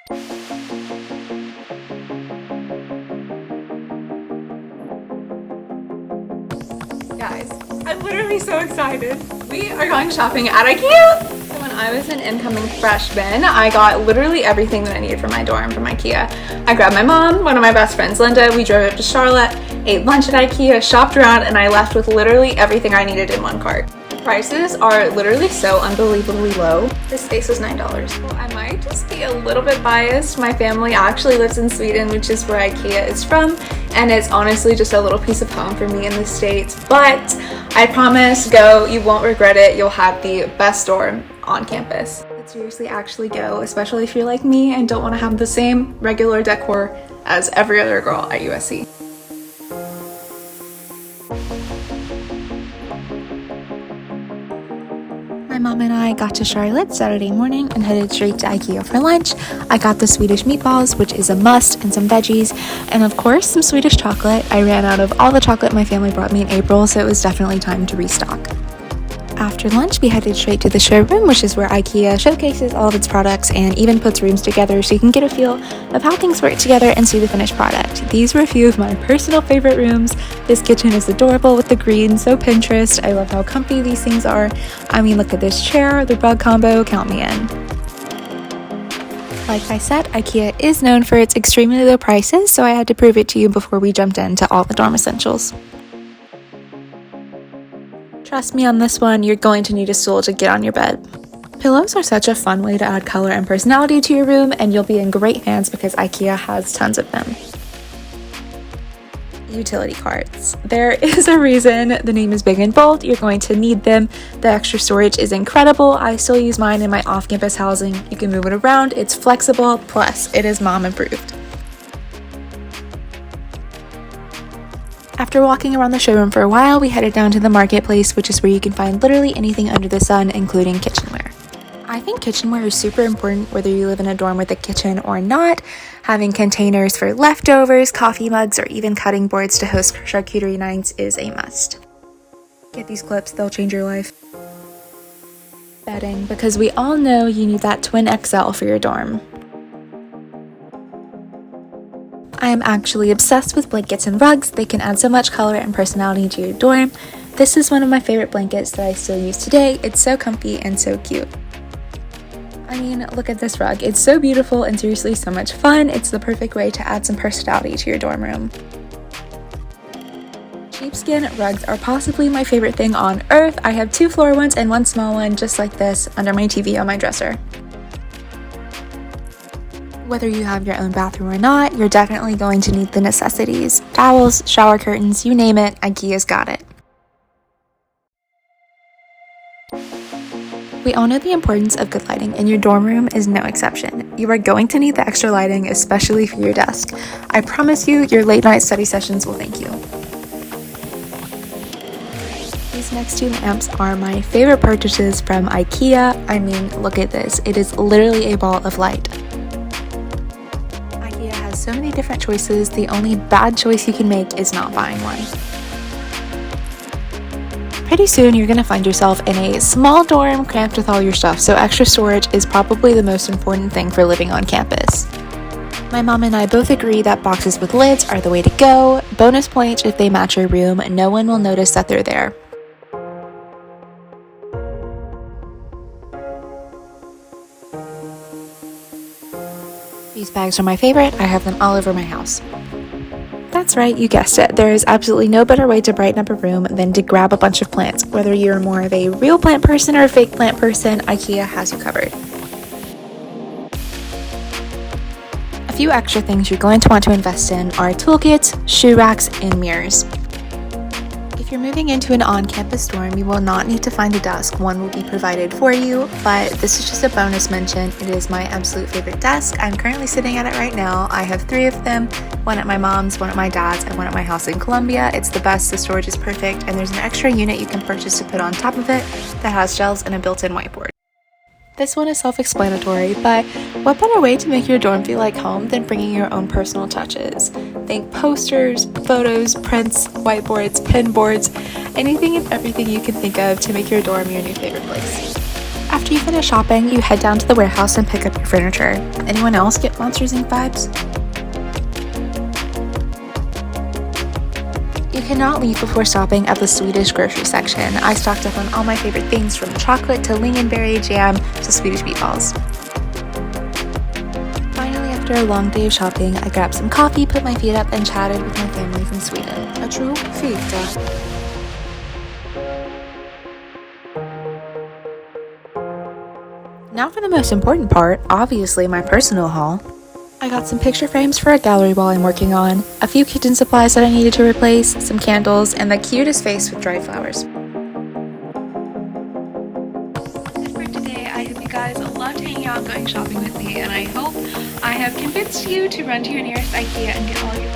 Guys, I'm literally so excited. We are going shopping at IKEA. So when I was an incoming freshman, I got literally everything that I needed for my dorm from IKEA. I grabbed my mom, one of my best friends, Linda. We drove up to Charlotte, ate lunch at IKEA, shopped around, and I left with literally everything I needed in one cart. Prices are literally so unbelievably low. This space was $9. Well, I might just be a little bit biased. My family actually lives in Sweden, which is where IKEA is from, and it's honestly just a little piece of home for me in the States. But I promise, go, you won't regret it. You'll have the best dorm on campus. But seriously, actually go, especially if you're like me and don't want to have the same regular decor as every other girl at USC. My mom and I got to Charlotte Saturday morning and headed straight to IKEA for lunch. I got the Swedish meatballs, which is a must, and some veggies, and of course some Swedish chocolate. I ran out of all the chocolate my family brought me in April, so it was definitely time to restock. After lunch, we headed straight to the showroom, which is where IKEA showcases all of its products and even puts rooms together so you can get a feel of how things work together and see the finished product. These were a few of my personal favorite rooms. This kitchen is adorable with the green, so Pinterest. I love how comfy these things are. I mean, look at this chair, the rug combo, count me in. Like I said, IKEA is known for its extremely low prices, so I had to prove it to you before we jumped into all the dorm essentials. Trust me on this one, you're going to need a stool to get on your bed. Pillows are such a fun way to add color and personality to your room, and you'll be in great hands because IKEA has tons of them. Utility carts. There is a reason the name is big and bold. You're going to need them. The extra storage is incredible. I still use mine in my off-campus housing. You can move it around, it's flexible, plus it is mom approved. After walking around the showroom for a while, we headed down to the marketplace, which is where you can find literally anything under the sun, including kitchenware. I think kitchenware is super important whether you live in a dorm with a kitchen or not. Having containers for leftovers, coffee mugs, or even cutting boards to host charcuterie nights is a must. Get these clips, they'll change your life. Bedding, because we all know you need that twin XL for your dorm. I am actually obsessed with blankets and rugs. They can add so much color and personality to your dorm. This is one of my favorite blankets that I still use today. It's so comfy and so cute. I mean, look at this rug. It's so beautiful and seriously so much fun. It's the perfect way to add some personality to your dorm room. Sheepskin rugs are possibly my favorite thing on earth. I have 2 floor ones and 1 small one just like this under my TV on my dresser. Whether you have your own bathroom or not, you're definitely going to need the necessities. Towels, shower curtains, you name it, IKEA's got it. We all know the importance of good lighting, and your dorm room is no exception. You are going to need the extra lighting, especially for your desk. I promise you, your late night study sessions will thank you. These next 2 lamps are my favorite purchases from IKEA. I mean, look at this. It is literally a ball of light. So many different choices. The only bad choice you can make is not buying one. Pretty soon you're going to find yourself in a small dorm cramped with all your stuff, so extra storage is probably the most important thing for living on campus. My mom and I both agree that boxes with lids are the way to go. Bonus points if they match your room. No one will notice that they're there. These bags are my favorite. I have them all over my house. That's right, you guessed it. There is absolutely no better way to brighten up a room than to grab a bunch of plants. Whether you're more of a real plant person or a fake plant person, IKEA has you covered. A few extra things you're going to want to invest in are toolkits, shoe racks, and mirrors. If you're moving into an on-campus dorm, you will not need to find a desk. One will be provided for you, but this is just a bonus mention. It is my absolute favorite desk. I'm currently sitting at it right now. I have 3 of them, one at my mom's, one at my dad's, and one at my house in Columbia. It's the best, the storage is perfect, and there's an extra unit you can purchase to put on top of it that has shelves and a built-in whiteboard. This one is self-explanatory, but what better way to make your dorm feel like home than bringing your own personal touches? Think posters, photos, prints, whiteboards, pin boards, anything and everything you can think of to make your dorm your new favorite place. After you finish shopping, you head down to the warehouse and pick up your furniture. Anyone else get Monsters Inc. vibes? You cannot leave before stopping at the Swedish grocery section. I stocked up on all my favorite things from chocolate to lingonberry jam to Swedish meatballs. Finally, after a long day of shopping, I grabbed some coffee, put my feet up, and chatted with my family from Sweden. A true feta. Now for the most important part, obviously my personal haul. I got some picture frames for a gallery wall I'm working on, a few kitchen supplies that I needed to replace, some candles, and the cutest vase with dried flowers. That's it for today. I hope you guys loved hanging out and going shopping with me, and I hope I have convinced you to run to your nearest IKEA and get all your